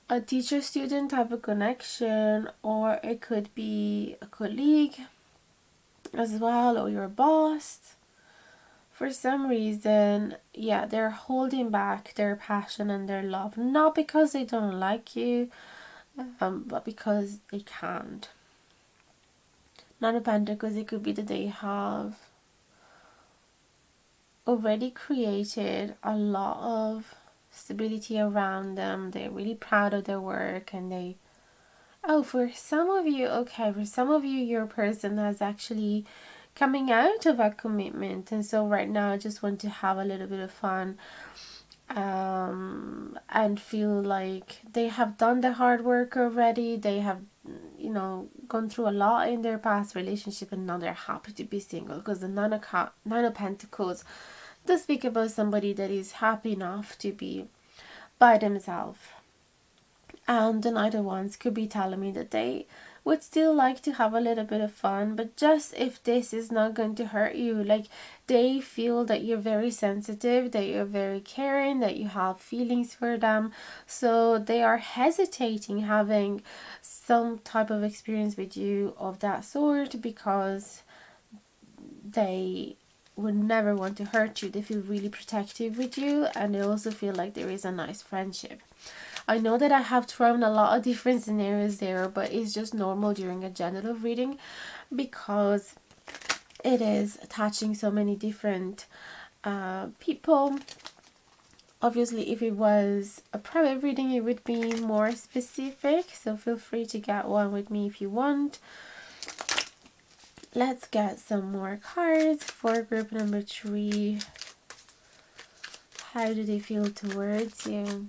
a teacher student type of connection, or it could be a colleague as well, or your boss. For some reason, yeah, they're holding back their passion and their love, not because they don't like you, but because they can't. Not a Pentacles, it could be that they have already created a lot of stability around them. They're really proud of their work, and for some of you, your person has actually coming out of a commitment, and so right now I just want to have a little bit of fun, and feel like they have done the hard work already. They have gone through a lot in their past relationship, and now they're happy to be single, because the Nine of Pentacles does speak about somebody that is happy enough to be by themselves. And the Knight of Wands could be telling me that they would still like to have a little bit of fun, but just if this is not going to hurt you. Like, they feel that you're very sensitive, that you're very caring, that you have feelings for them, so they are hesitating having some type of experience with you of that sort, because they would never want to hurt you. They feel really protective with you, and they also feel like there is a nice friendship. I know that I have thrown a lot of different scenarios there, but it's just normal during a general reading because it is touching so many different people. Obviously, if it was a private reading, it would be more specific, so feel free to get one with me if you want. Let's get some more cards for group number 3. How do they feel towards you?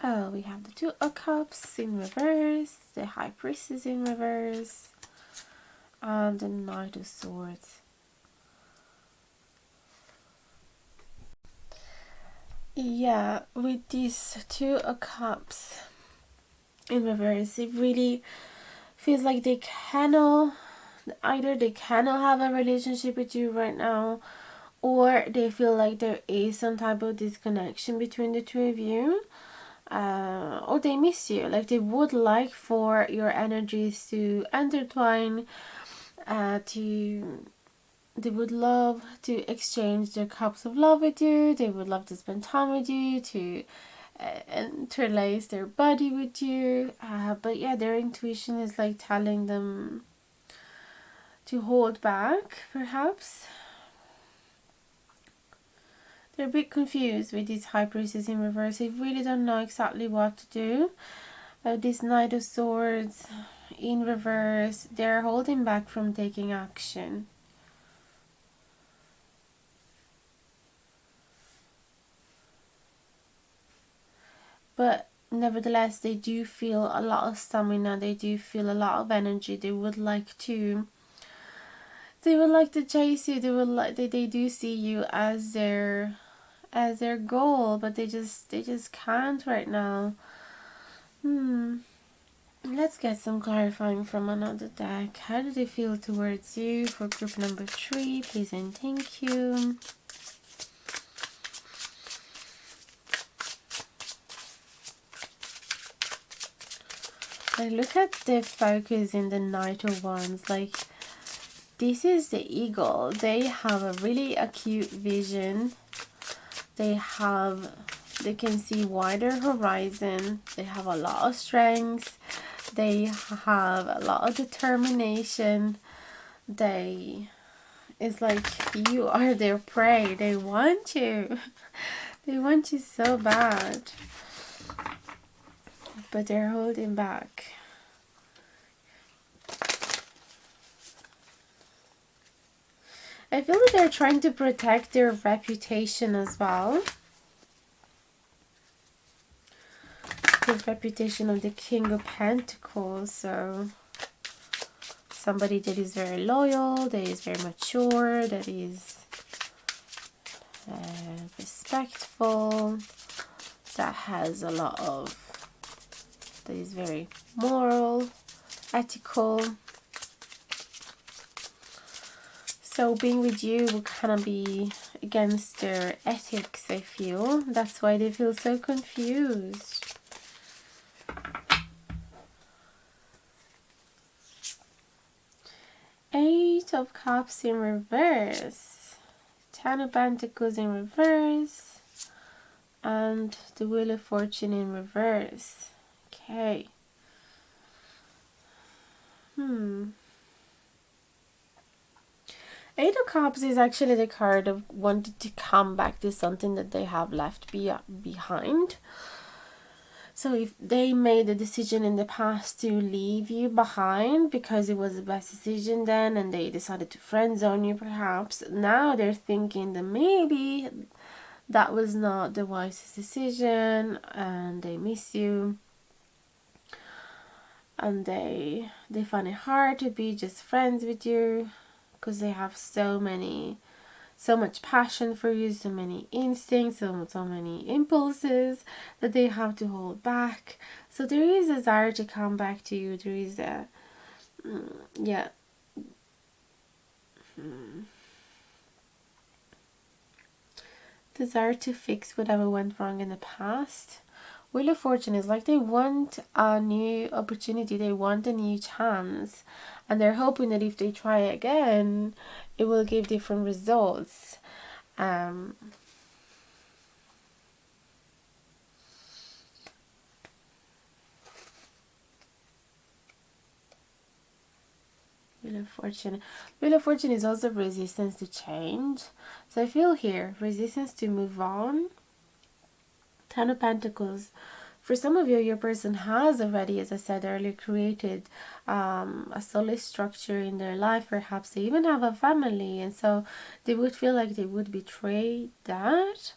Oh, we have the Two of Cups in reverse, the High Priestess in reverse, and the Knight of Swords. Yeah, with these Two of Cups in reverse, it really feels like they cannot have a relationship with you right now, or they feel like there is some type of disconnection between the two of you. Or they miss you, like they would like for your energies to intertwine, they would love to exchange their cups of love with you, they would love to spend time with you, to interlace their body with you, but yeah, their intuition is like telling them to hold back, perhaps. They're a bit confused with these High Priestess in reverse. They really don't know exactly what to do. This Knight of Swords in reverse, they're holding back from taking action. But nevertheless, they do feel a lot of stamina. They do feel a lot of energy. They would like to chase you. They do see you as their goal, but they just can't right now. Let's get some clarifying from another deck. How do they feel towards you for group number 3, please and thank you. Like, look at the focus in the Knight of Wands. Like, this is the eagle. They have a really acute vision. They can see wider horizon. They have a lot of strength. They have a lot of determination. It's like you are their prey. They want you. They want you so bad. But they're holding back. I feel like they're trying to protect their reputation as well. The reputation of the King of Pentacles. So somebody that is very loyal, that is very mature, that is respectful, that has a lot of, that is very moral, ethical. So being with you will kind of be against their ethics, I feel. That's why they feel so confused. Eight of Cups in reverse. Ten of Pentacles in reverse. And the Wheel of Fortune in reverse. Okay. Eight of Cups is actually the card of wanting to come back to something that they have left behind. So if they made a decision in the past to leave you behind because it was the best decision then, and they decided to friend zone you perhaps, now they're thinking that maybe that was not the wisest decision, and they miss you. And they find it hard to be just friends with you because they have so many so much passion for you, so many instincts, so many impulses that they have to hold back. So there is a desire to come back to you. There is a yeah. Desire to fix whatever went wrong in the past. Wheel of Fortune is like they want a new opportunity, they want a new chance, and they're hoping that if they try again, it will give different results. Wheel of Fortune. Wheel of Fortune is also resistance to change. So I feel here, resistance to move on. Ten of Pentacles. For some of you, your person has already, as I said earlier, created a solid structure in their life. Perhaps they even have a family, and so they would feel like they would betray that.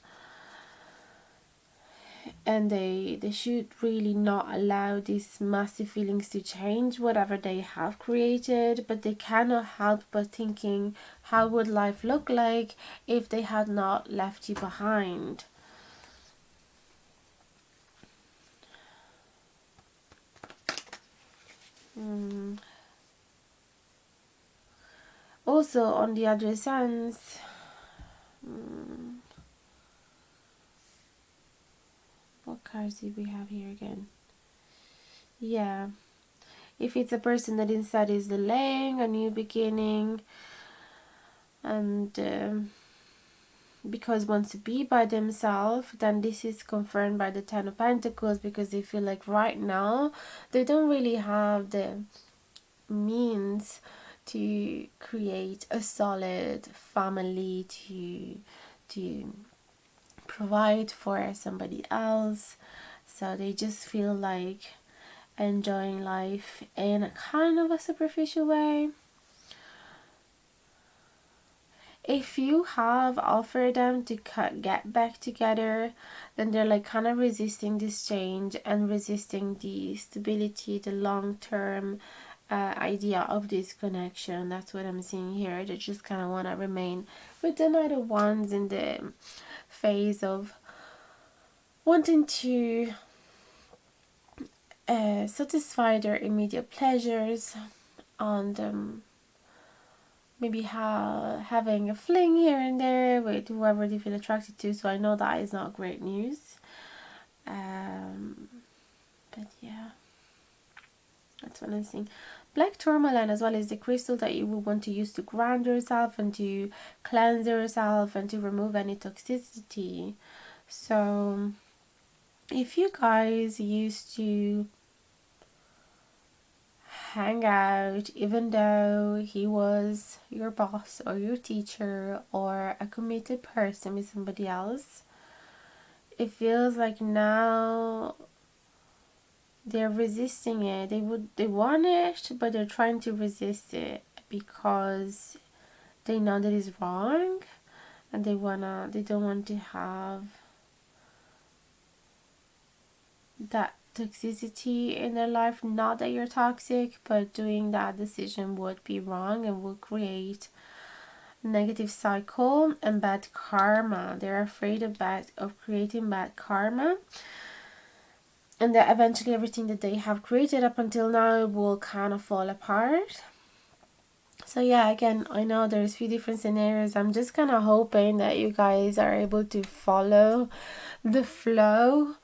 And they should really not allow these massive feelings to change whatever they have created, but they cannot help but thinking, how would life look like if they had not left you behind? Also, on the other sense, what cards do we have here again? Yeah, if it's a person that instead is delaying a new beginning and because wants to be by themselves, then this is confirmed by the Ten of Pentacles, because they feel like right now they don't really have the means to create a solid family, to provide for somebody else. So they just feel like enjoying life in a kind of a superficial way. If you have offered them to get back together, then they're like kind of resisting this change and resisting the stability, the long-term idea of this connection. That's what I'm seeing here. They just kind of want to remain with the Knight of Wands in the phase of wanting to satisfy their immediate pleasures and maybe having a fling here and there with whoever they feel attracted to. So I know that is not great news. But yeah, that's what I'm seeing. Black tourmaline as well is the crystal that you will want to use to ground yourself and to cleanse yourself and to remove any toxicity. So if you guys used to hang out, even though he was your boss or your teacher or a committed person with somebody else, it feels like now they're resisting it. They want it, but they're trying to resist it because they know that it's wrong, and they don't want to have that toxicity in their life. Not that you're toxic, but doing that decision would be wrong and will create negative cycle and bad karma. They're afraid of creating bad karma, and that eventually everything that they have created up until now will kind of fall apart. So yeah, again, I know there's a few different scenarios. I'm just kind of hoping that you guys are able to follow the flow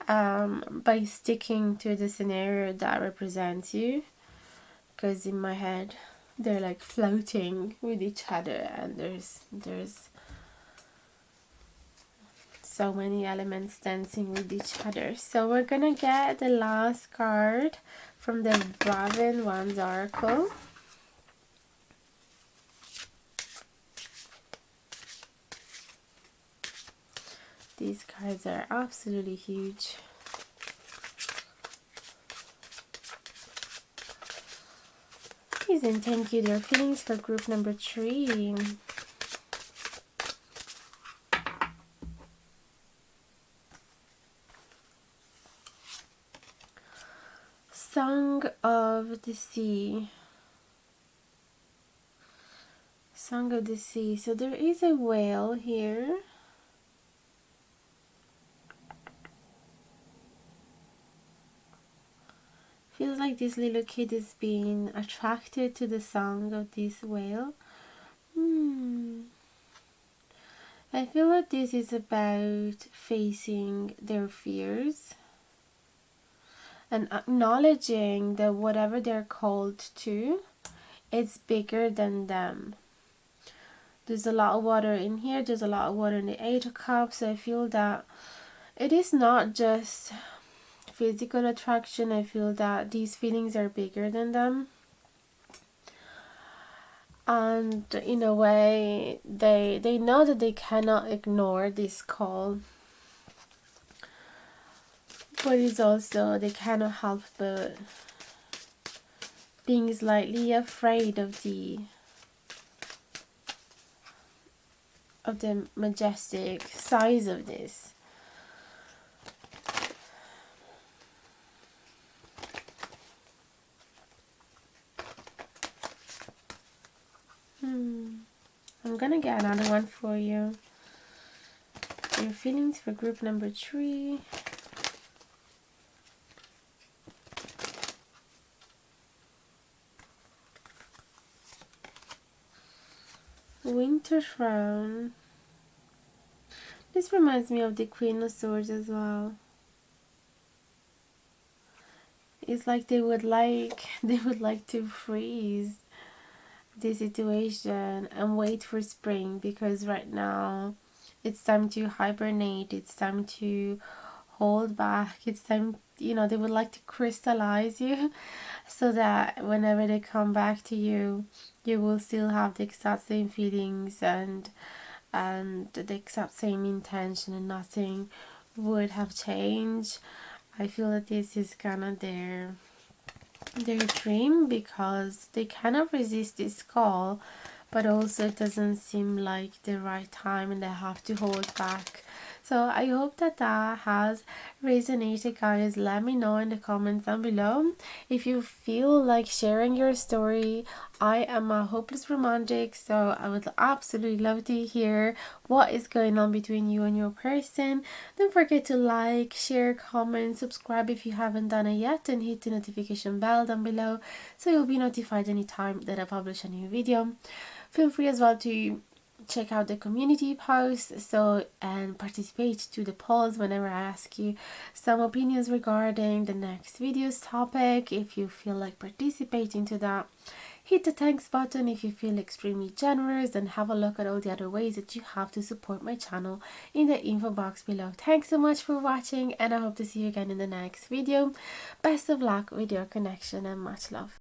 by sticking to the scenario that represents you, because in my head they're like floating with each other, and there's so many elements dancing with each other. So we're gonna get the last card from the Raven Wands Oracle. These cards are absolutely huge. Please and thank you. Their feelings for group number 3. Song of the Sea. Song of the Sea. So there is a whale here. Feels like this little kid is being attracted to the song of this whale. I feel like this is about facing their fears and acknowledging that whatever they're called to, it's bigger than them. There's a lot of water in here. There's a lot of water in the Eight of Cups. So I feel that it is not just physical attraction. I feel that these feelings are bigger than them. And in a way, they know that they cannot ignore this call. But it's also, they cannot help but being slightly afraid of the majestic size of this. I'm gonna get another one for you. Your feelings for group number 3. Winter Frown. This reminds me of the Queen of Swords as well. It's like they would like to freeze the situation and wait for spring, because right now it's time to hibernate, it's time to hold back, it's time, they would like to crystallize you so that whenever they come back to you, you will still have the exact same feelings and the exact same intention, and nothing would have changed. I feel that this is kind of their dream, because they cannot resist this call, but also it doesn't seem like the right time and they have to hold back. So I hope that has resonated, guys. Let me know in the comments down below if you feel like sharing your story. I am a hopeless romantic, so I would absolutely love to hear what is going on between you and your person. Don't forget to like, share, comment, subscribe if you haven't done it yet, and hit the notification bell down below so you'll be notified anytime that I publish a new video. Feel free as well to check out the community posts and participate to the polls whenever I ask you some opinions regarding the next video's topic. If you feel like participating to that, hit the thanks button if you feel extremely generous, and have a look at all the other ways that you have to support my channel in the info box below. Thanks so much for watching, and I hope to see you again in the next video. Best of luck with your connection and much love.